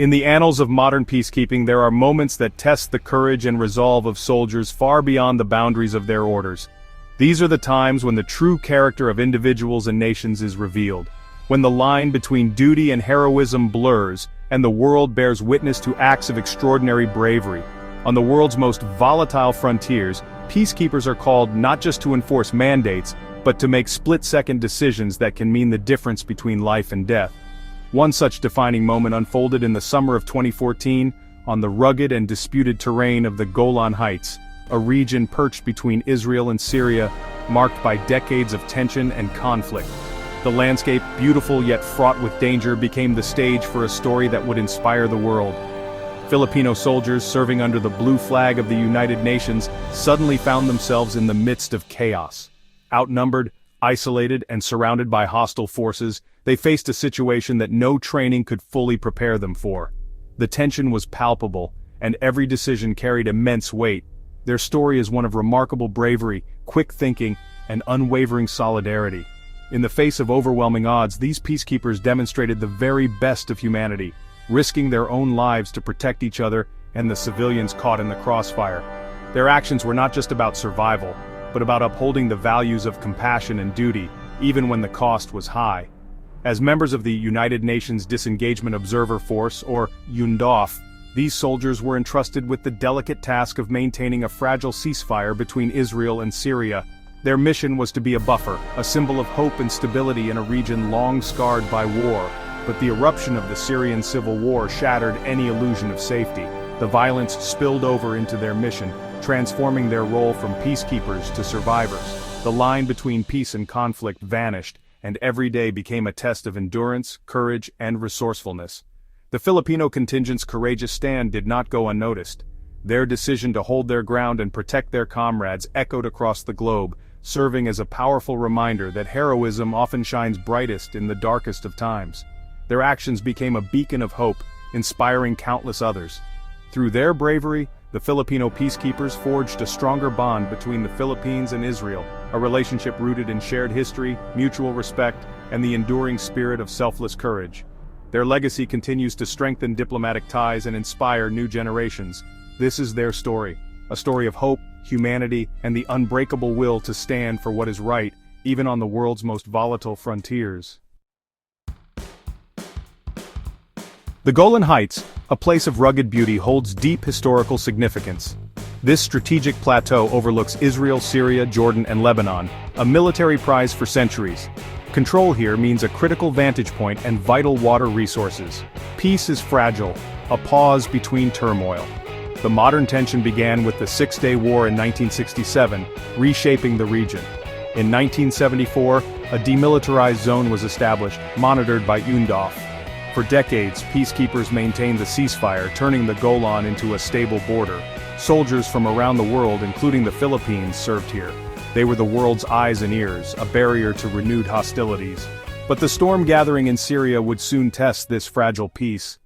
In the annals of modern peacekeeping, there are moments that test the courage and resolve of soldiers far beyond the boundaries of their orders. These are the times when the true character of individuals and nations is revealed, when the line between duty and heroism blurs, and the world bears witness to acts of extraordinary bravery. On the world's most volatile frontiers, peacekeepers are called not just to enforce mandates, but to make split-second decisions that can mean the difference between life and death. One such defining moment unfolded in the summer of 2014, on the rugged and disputed terrain of the Golan Heights, a region perched between Israel and Syria, marked by decades of tension and conflict. The landscape, beautiful yet fraught with danger, became the stage for a story that would inspire the world. Filipino soldiers serving under the blue flag of the United Nations suddenly found themselves in the midst of chaos. Outnumbered, isolated, and surrounded by hostile forces, they faced a situation that no training could fully prepare them for. The tension was palpable, and every decision carried immense weight. Their story is one of remarkable bravery, quick thinking, and unwavering solidarity. In the face of overwhelming odds, these peacekeepers demonstrated the very best of humanity, risking their own lives to protect each other and the civilians caught in the crossfire. Their actions were not just about survival, but about upholding the values of compassion and duty, even when the cost was high. As members of the United Nations Disengagement Observer Force, or UNDOF, these soldiers were entrusted with the delicate task of maintaining a fragile ceasefire between Israel and Syria. Their mission was to be a buffer, a symbol of hope and stability in a region long scarred by war. But the eruption of the Syrian civil war shattered any illusion of safety. The violence spilled over into their mission, transforming their role from peacekeepers to survivors. The line between peace and conflict vanished, and every day became a test of endurance, courage, and resourcefulness. The Filipino contingent's courageous stand did not go unnoticed. Their decision to hold their ground and protect their comrades echoed across the globe, serving as a powerful reminder that heroism often shines brightest in the darkest of times. Their actions became a beacon of hope, inspiring countless others. Through their bravery, the Filipino peacekeepers forged a stronger bond between the Philippines and Israel, a relationship rooted in shared history, mutual respect, and the enduring spirit of selfless courage. Their legacy continues to strengthen diplomatic ties and inspire new generations. This is their story, a story of hope, humanity, and the unbreakable will to stand for what is right, even on the world's most volatile frontiers. The Golan Heights, a place of rugged beauty, holds deep historical significance. This strategic plateau overlooks Israel, Syria, Jordan, and Lebanon, a military prize for centuries. Control here means a critical vantage point and vital water resources. Peace is fragile, a pause between turmoil. The modern tension began with the Six-Day War in 1967, reshaping the region. In 1974, a demilitarized zone was established, monitored by UNDOF. For decades, peacekeepers maintained the ceasefire, turning the Golan into a stable border. Soldiers from around the world, including the Philippines, served here. They were the world's eyes and ears, a barrier to renewed hostilities. But the storm gathering in Syria would soon test this fragile peace.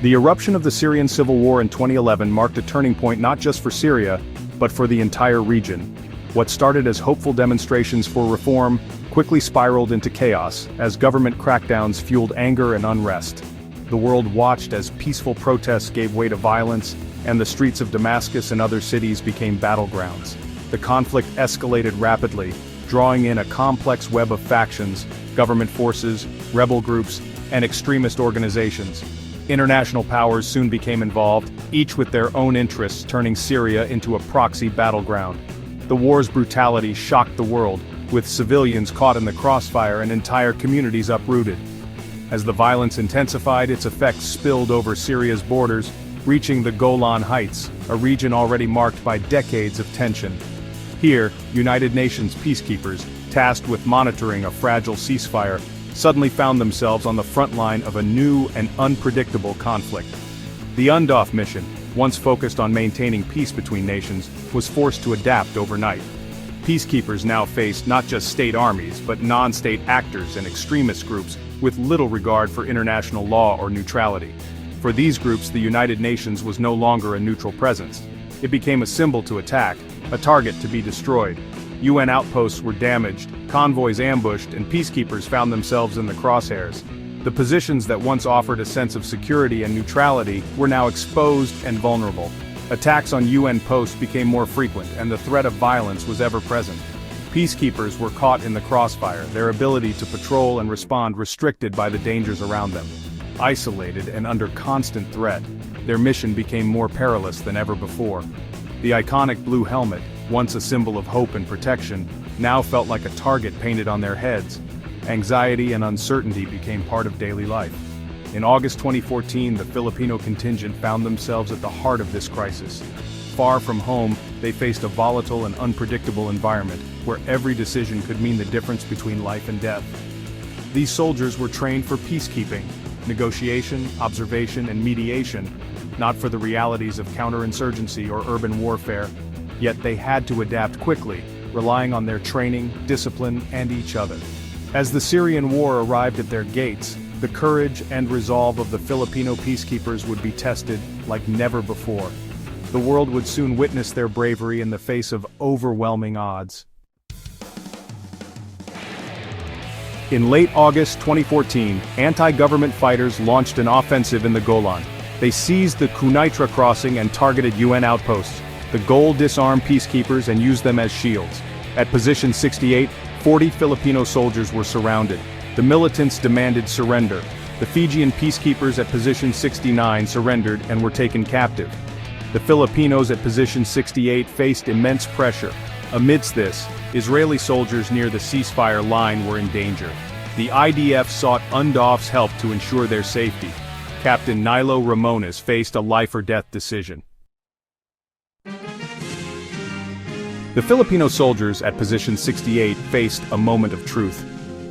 The eruption of the Syrian civil war in 2011 marked a turning point not just for Syria, but for the entire region. What started as hopeful demonstrations for reform quickly spiraled into chaos as government crackdowns fueled anger and unrest. The world watched as peaceful protests gave way to violence, and the streets of Damascus and other cities became battlegrounds. The conflict escalated rapidly, drawing in a complex web of factions, government forces, rebel groups, and extremist organizations. International powers soon became involved, each with their own interests, turning Syria into a proxy battleground. The war's brutality shocked the world, with civilians caught in the crossfire and entire communities uprooted. As the violence intensified, its effects spilled over Syria's borders, reaching the Golan Heights, a region already marked by decades of tension. Here, United Nations peacekeepers, tasked with monitoring a fragile ceasefire, suddenly found themselves on the front line of a new and unpredictable conflict. The UNDOF mission, once focused on maintaining peace between nations, was forced to adapt overnight. Peacekeepers now faced not just state armies, but non-state actors and extremist groups with little regard for international law or neutrality. For these groups, the United Nations was no longer a neutral presence. It became a symbol to attack, a target to be destroyed. UN outposts were damaged, convoys ambushed, and peacekeepers found themselves in the crosshairs. The positions that once offered a sense of security and neutrality were now exposed and vulnerable. Attacks on UN posts became more frequent, and the threat of violence was ever present. Peacekeepers were caught in the crossfire, their ability to patrol and respond restricted by the dangers around them. Isolated and under constant threat, their mission became more perilous than ever before. The iconic blue helmet, once a symbol of hope and protection, now felt like a target painted on their heads. Anxiety and uncertainty became part of daily life. In August 2014, the Filipino contingent found themselves at the heart of this crisis. Far from home, they faced a volatile and unpredictable environment, where every decision could mean the difference between life and death. These soldiers were trained for peacekeeping, negotiation, observation, and mediation, not for the realities of counterinsurgency or urban warfare. Yet they had to adapt quickly, relying on their training, discipline, and each other. As the Syrian war arrived at their gates, the courage and resolve of the Filipino peacekeepers would be tested like never before. The world would soon witness their bravery in the face of overwhelming odds. In late August 2014, anti-government fighters launched an offensive in the Golan. They seized the Cunaitra crossing and targeted UN outposts. The goal: disarm peacekeepers and use them as shields. At position 68, 40 Filipino soldiers were surrounded. The militants demanded surrender. The Fijian peacekeepers at position 69 surrendered and were taken captive. The Filipinos at position 68 faced immense pressure. Amidst this, Israeli soldiers near the ceasefire line were in danger. The IDF sought UNDOF's help to ensure their safety. Captain Nilo Ramones faced a life-or-death decision. The Filipino soldiers at position 68 faced a moment of truth.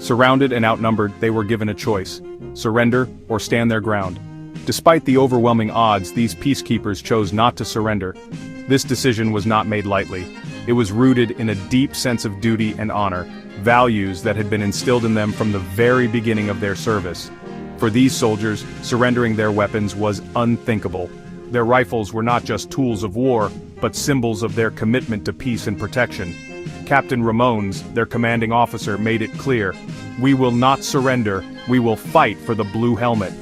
Surrounded and outnumbered, they were given a choice: surrender or stand their ground. Despite the overwhelming odds, these peacekeepers chose not to surrender. This decision was not made lightly. It was rooted in a deep sense of duty and honor, values that had been instilled in them from the very beginning of their service. For these soldiers, surrendering their weapons was unthinkable. Their rifles were not just tools of war, but symbols of their commitment to peace and protection. Captain Ramones, their commanding officer, made it clear: "We will not surrender, we will fight for the blue helmet."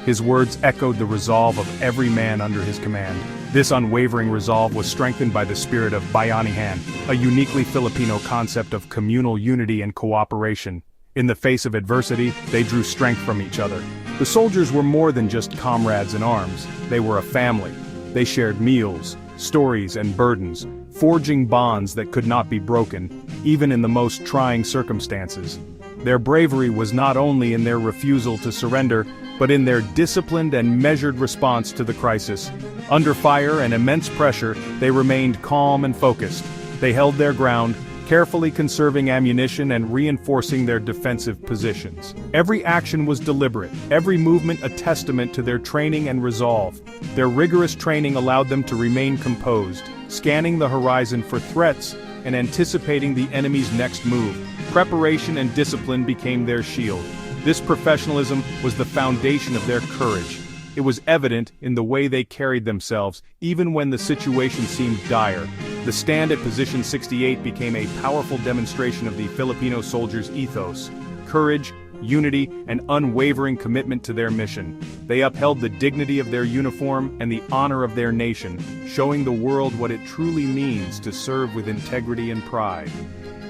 His words echoed the resolve of every man under his command. This unwavering resolve was strengthened by the spirit of Bayanihan, a uniquely Filipino concept of communal unity and cooperation. In the face of adversity, they drew strength from each other. The soldiers were more than just comrades in arms. They were a family. They shared meals, stories, and burdens, forging bonds that could not be broken, even in the most trying circumstances. Their bravery was not only in their refusal to surrender, but in their disciplined and measured response to the crisis. Under fire and immense pressure, they remained calm and focused. They held their ground, carefully conserving ammunition and reinforcing their defensive positions. Every action was deliberate, every movement a testament to their training and resolve. Their rigorous training allowed them to remain composed, scanning the horizon for threats and anticipating the enemy's next move. Preparation and discipline became their shield. This professionalism was the foundation of their courage. It was evident in the way they carried themselves, even when the situation seemed dire. The stand at position 68 became a powerful demonstration of the Filipino soldiers' ethos: courage, unity, and unwavering commitment to their mission. They upheld the dignity of their uniform and the honor of their nation, showing the world what it truly means to serve with integrity and pride.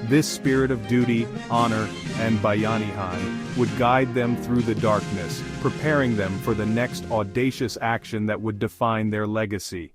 This spirit of duty, honor, and Bayanihan would guide them through the darkness, preparing them for the next audacious action that would define their legacy.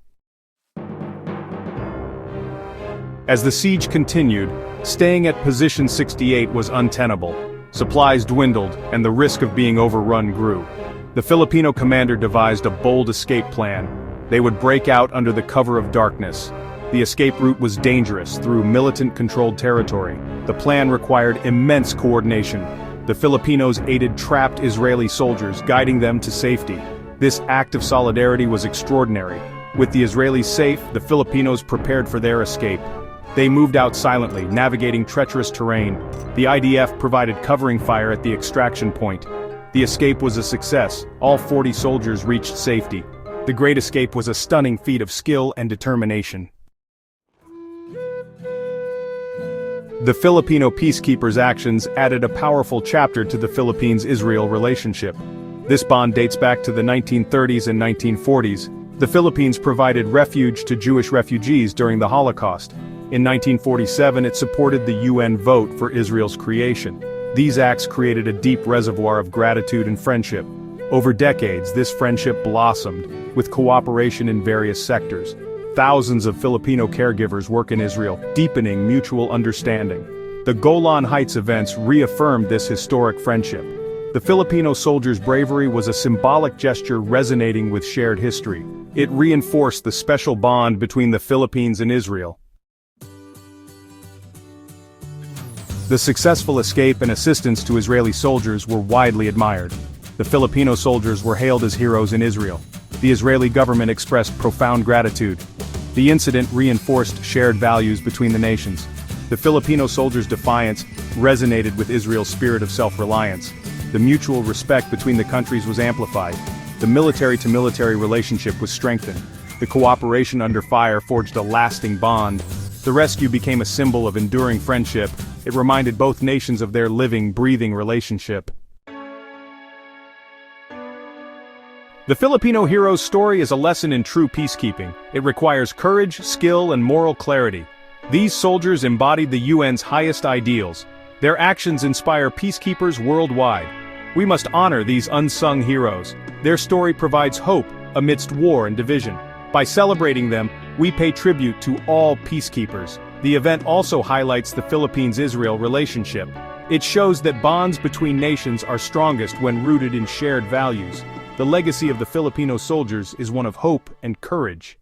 As the siege continued, staying at position 68 was untenable. Supplies dwindled, and the risk of being overrun grew. The Filipino commander devised a bold escape plan. They would break out under the cover of darkness. The escape route was dangerous, through militant-controlled territory. The plan required immense coordination. The Filipinos aided trapped Israeli soldiers, guiding them to safety. This act of solidarity was extraordinary. With the Israelis safe, the Filipinos prepared for their escape. They moved out silently, navigating treacherous terrain. The IDF provided covering fire at the extraction point. The escape was a success. All 40 soldiers reached safety. The Great Escape was a stunning feat of skill and determination. The Filipino peacekeepers' actions added a powerful chapter to the Philippines-Israel relationship. This bond dates back to the 1930s and 1940s. The Philippines provided refuge to Jewish refugees during the Holocaust. In 1947, it supported the UN vote for Israel's creation. These acts created a deep reservoir of gratitude and friendship. Over decades, this friendship blossomed, with cooperation in various sectors. Thousands of Filipino caregivers work in Israel, deepening mutual understanding. The Golan Heights events reaffirmed this historic friendship. The Filipino soldiers' bravery was a symbolic gesture resonating with shared history. It reinforced the special bond between the Philippines and Israel. The successful escape and assistance to Israeli soldiers were widely admired. The Filipino soldiers were hailed as heroes in Israel. The Israeli government expressed profound gratitude. The incident reinforced shared values between the nations. The Filipino soldiers' defiance resonated with Israel's spirit of self-reliance. The mutual respect between the countries was amplified. The military-to-military relationship was strengthened. The cooperation under fire forged a lasting bond. The rescue became a symbol of enduring friendship. It reminded both nations of their living, breathing relationship. The Filipino hero's story is a lesson in true peacekeeping. It requires courage, skill, and moral clarity. These soldiers embodied the UN's highest ideals. Their actions inspire peacekeepers worldwide. We must honor these unsung heroes. Their story provides hope amidst war and division. By celebrating them, we pay tribute to all peacekeepers. The event also highlights the Philippines-Israel relationship. It shows that bonds between nations are strongest when rooted in shared values. The legacy of the Filipino soldiers is one of hope and courage.